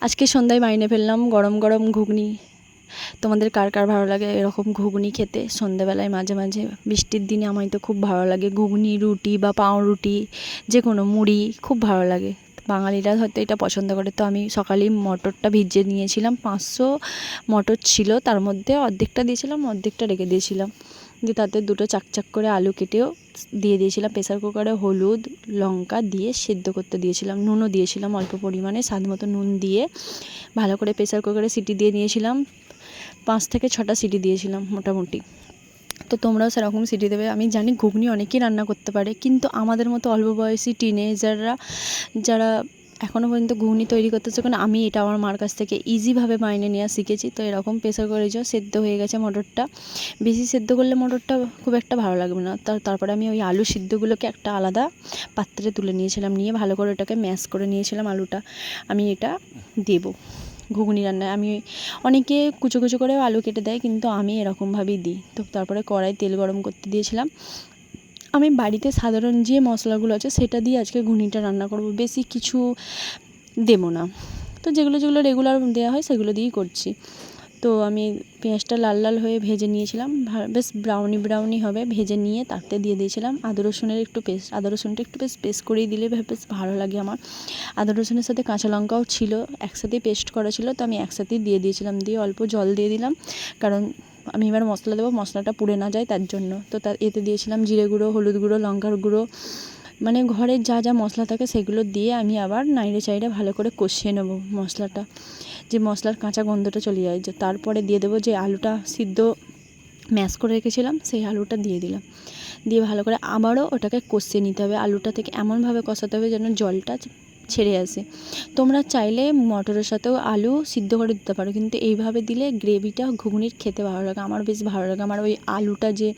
আজকে সন্ধ্যায় বানিয়ে ফেললাম গরম গরম ঘুগনি। তোমাদের কার কার ভালো লাগে এরকম ঘুগনি খেতে সন্ধ্যাবেলায় মাঝে মাঝে? বৃষ্টির দিনে আমার তো খুব ভালো লাগে ঘুগনি, রুটি বা পাউরুটি, যে কোনো মুড়ি খুব ভালো লাগে। বাঙালিরা হয়তো এটা পছন্দ করে। তো আমি সকালেই মটরটা ভিজিয়ে নিয়েছিলাম, 500 মটর ছিল, তার মধ্যে অর্ধেকটা দিয়েছিলাম, অর্ধেকটা রেখে দিয়েছিলাম। দিয়ে তাতে দুটো চাকচাক করে আলু কেটেও দিয়ে দিয়েছিলাম। প্রেসার কুকারে হলুদ লঙ্কা দিয়ে সেদ্ধ করতে দিয়েছিলাম, নুনও দিয়েছিলাম অল্প পরিমাণে, স্বাদ মতো নুন দিয়ে ভালো করে প্রেসার কুকারে সিটি দিয়ে নিয়েছিলাম। 5 থেকে 6টা সিটি দিয়েছিলাম মোটামুটি। তো তোমরাও সেরকম সিটি দেবে। আমি জানি ঘুগনি অনেকেই রান্না করতে পারে, কিন্তু আমাদের মতো অল্প বয়সী টিনেজাররা যারা এখনও পর্যন্ত ঘুগনি তৈরি করতে শেখে না, আমি এটা আমার মার কাছ থেকে ইজিভাবে মাইনে নেওয়া শিখেছি। তো এরকম প্রেসার করে যাও, সেদ্ধ হয়ে গেছে মটরটা। বেশি সেদ্ধ করলে মটরটা খুব একটা ভালো লাগবে না। তারপরে আমি ওই আলু সিদ্ধগুলোকে একটা আলাদা পাত্রে তুলে নিয়েছিলাম, নিয়ে ভালো করে ওটাকে ম্যাশ করে নিয়েছিলাম আলুটা। আমি এটা দেবো ঘুগনি রান্নায়। আমি অনেকে কুচো কুচো করে আলু কেটে দেয়, কিন্তু আমি এরকমভাবেই দিই। তো তারপরে কড়াই তেল গরম করতে দিয়েছিলাম। আমি বাড়িতে সাধারণ যে মশলাগুলো আছে সেটা দিয়ে আজকে ঘুগনিটা রান্না করব, বেশি কিছু দেবো না। তো যেগুলো যেগুলো রেগুলার দেওয়া হয় সেগুলো দিয়েই করছি। তো আমি পেঁয়াজটা লাল লাল হয়ে ভেজে নিয়েছিলাম, বেশ ব্রাউনি ব্রাউনি হবে ভেজে নিয়ে তাতে দিয়ে দিয়েছিলাম আদা রসুনের একটু পেস্ট। আদা রসুনটা একটু পেস্ট করেই দিলে বেশ ভালো লাগে আমার। আদা রসুনের সাথে কাঁচা লঙ্কাও ছিল, একসাথেই পেস্ট করা ছিল, তো আমি একসাথেই দিয়ে দিয়েছিলাম। দিয়ে অল্প জল দিয়ে দিলাম, কারণ আমি এবার মশলা দেবো, মশলাটা পুড়ে না যায় তার জন্য। তো এতে দিয়েছিলাম জিরে গুঁড়ো, হলুদ গুঁড়ো, লঙ্কার গুঁড়ো, মানে ঘরের যা যা মশলা থাকে সেগুলো দিয়ে আমি আবার নাইড়ে চাইড়ে ভালো করে কষিয়ে নেবো মশলাটা, যে মশলার কাঁচা গন্ধটা চলে যায়। যে তারপরে দিয়ে দেবো যে আলুটা সিদ্ধ ম্যাশ করে রেখেছিলাম, সেই আলুটা দিয়ে দিলাম। দিয়ে ভালো করে আবারও ওটাকে কষিয়ে নিতে হবে। আলুটা থেকে এমনভাবে কষাতে হবে যেন জলটা ছেড়ে আসে। তোমরা চাইলে মটরের সাথেও আলু সিদ্ধ করে দিতে পারো, কিন্তু এইভাবে দিলে গ্রেভিটা ঘুগনির খেতে ভালো লাগে। আমার বেশ ভালো লাগে। আমার ওই আলুটা যে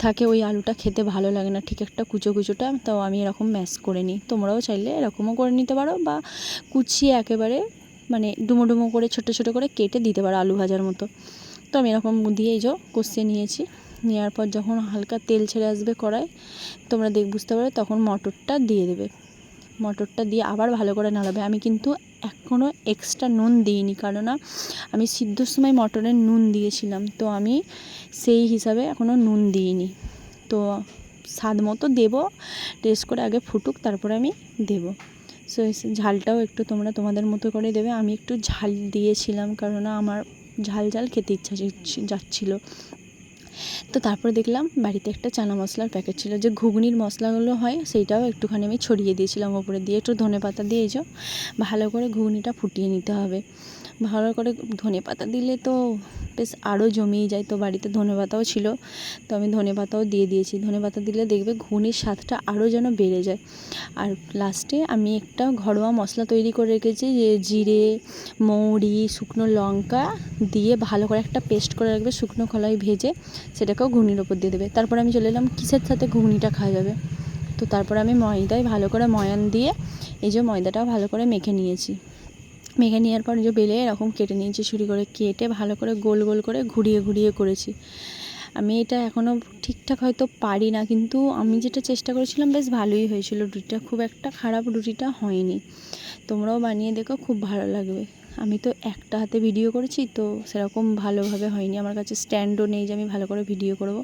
থাকে ওই আলুটা খেতে ভালো লাগে না, ঠিক একটা কুচো কুচোটা। তো আমি এরকম ম্যাশ করে নিই। তোমরাও চাইলে এরকমও করে নিতে পারো, বা কুচিয়ে একেবারে মানে ডুমো ডুমো করে ছোটো ছোটো করে কেটে দিতে পারো আলু ভাজার মতো। তো আমি এরকম দিয়ে এই যে কষিয়ে নিয়েছি। নেওয়ার পর যখন হালকা তেল ছেড়ে আসবে কড়াই, তোমরা বুঝতে পারবে, তখন মটরটা দিয়ে দেবে। মটরটা দিয়ে আবার ভালো করে নাড়াবে। আমি কিন্তু এখনও এক্সট্রা নুন দিইনি, কারণ আমি সিদ্ধর সময় মটরের নুন দিয়েছিলাম, তো আমি সেই হিসাবে এখনও নুন দিইনি। তো স্বাদ মতো দেবো, টেস্ট করে আগে ফুটুক তারপরে আমি দেবো। সো ঝালটাও একটু তোমরা তোমাদের মতো করে দেবে। আমি একটু ঝাল দিয়েছিলাম, কারণ আমার ঝাল ঝাল খেতে ইচ্ছা যাচ্ছিলো। তো তারপরে দেখলাম বাড়িতে একটা চানা মশলার প্যাকেট ছিল, যে ঘুগনির মশলাগুলো হয়, সেইটাও একটুখানি আমি ছড়িয়ে দিয়েছিলাম ওপরে দিয়ে। একটু ধনেপাতা দিয়ে এই যে ভালো করে ঘুগনিটা ফুটিয়ে নিতে হবে। ভালো করে ধনেপাতা দিলে তো বেশ আরও জমিয়ে যায়। তো বাড়িতে ধনেপাতাও ছিল, তো আমি ধনেপাতাও দিয়ে দিয়েছি। ধনেপাতা দিলে দেখবে ঘুগনির স্বাদটা আরও যেন বেড়ে যায়। আর লাস্টে আমি একটা ঘরোয়া মশলা তৈরি করে রেখেছি, যে জিরে, মৌরি, শুকনো লঙ্কা দিয়ে ভালো করে একটা পেস্ট করে রাখবে, শুকনো খোলায় ভেজে সেটাকেও ঘুগনির ওপর দিয়ে দেবে। তারপর আমি চলে এলাম কিসের সাথে ঘুগনিটা খাওয়া যাবে। তো তারপর আমি ময়দায় ভালো করে ময়ান দিয়ে এই যে ময়দাটাও ভালো করে মেখে নিয়েছি। মেখে নেওয়ার পর যে বেলে এরকম কেটে নিয়েছি, ছুরি করে কেটে ভালো করে গোল গোল করে ঘুরিয়ে ঘুরিয়ে করেছি। আমি এটা এখনও ঠিকঠাক হয়তো পারি না, কিন্তু আমি যেটা চেষ্টা করেছিলাম বেশ ভালোই হয়েছিল। রুটিটা খুব একটা খারাপ রুটিটা হয়নি। তোমরাও বানিয়ে দেখো, খুব ভালো লাগবে। আমি তো একটা হাতে ভিডিও করেছি, তো সেরকম ভালোভাবে হয়নি। আমার কাছে স্ট্যান্ডও নেই যে আমি ভালো করে ভিডিও করব।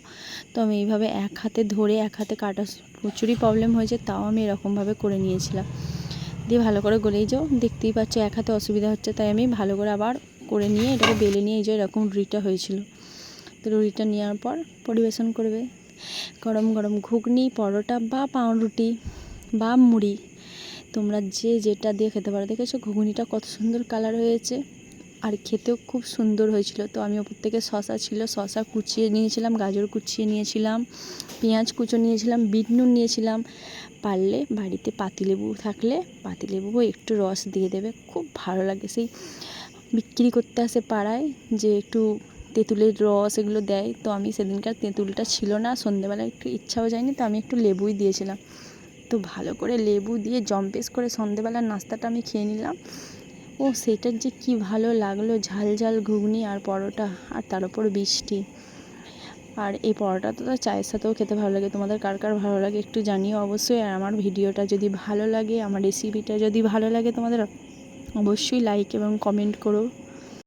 তো আমি এইভাবে এক হাতে ধরে এক হাতে কাটা প্রচুরই প্রবলেম হয়েছে, তাও আমি এরকমভাবে করে নিয়েছিলাম। দিয়ে ভালো করে গলেই যাও, দেখতেই পাচ্ছ এক হাতে অসুবিধা হচ্ছে, তাই আমি ভালো করে আবার করে নিয়ে এটাকে বেলে নিয়ে এই যে এরকম রুটিটা হয়েছিল। তো রুটিটা নেওয়ার পর পরিবেশন করবে গরম গরম ঘুগনি, পরোটা বা পাউরুটি বা মুড়ি, তোমরা যে যেটা দিয়ে খেতে পারো। দেখেছো ঘুগনিটা কত সুন্দর কালার হয়েছে, আর খেতেও খুব সুন্দর হয়েছিল। তো আমি ওপর থেকে শসা ছিল, শসা কুচিয়ে নিয়েছিলাম, গাজর কুচিয়ে নিয়েছিলাম, পেঁয়াজ কুচো নিয়েছিলাম, বিট নুন নিয়েছিলাম। পারলে বাড়িতে পাতিলেবু থাকলে পাতিলেবুও একটু রস দিয়ে দেবে, খুব ভালো লাগে। সেই বিক্রি করতে আসে পাড়ায়, যে একটু তেঁতুলের রস এগুলো দেয়। তো আমি সেদিনকার তেঁতুলটা ছিল না, সন্ধ্যেবেলায় একটু ইচ্ছাও যায়নি, তো আমি একটু লেবুই দিয়েছিলাম। তো ভালো করে লেবু দিয়ে জম্পেশ করে সন্ধ্যেবেলার নাস্তাটা আমি খেয়ে নিলাম। ও সেটার যে কি ভালো লাগলো, ঝাল ঝাল ঘুগনি আর পরোটা, আর তার উপর বৃষ্টি। আর এই পরোটা তো চায়ের সাথেও খেতে ভালো লাগে। তোমাদের কার কার ভালো লাগে একটু জানিও অবশ্যই। আর আমার ভিডিওটা যদি ভালো লাগে, আমার রেসিপিটা যদি ভালো লাগে তোমাদের, অবশ্যই লাইক এবং কমেন্ট করো।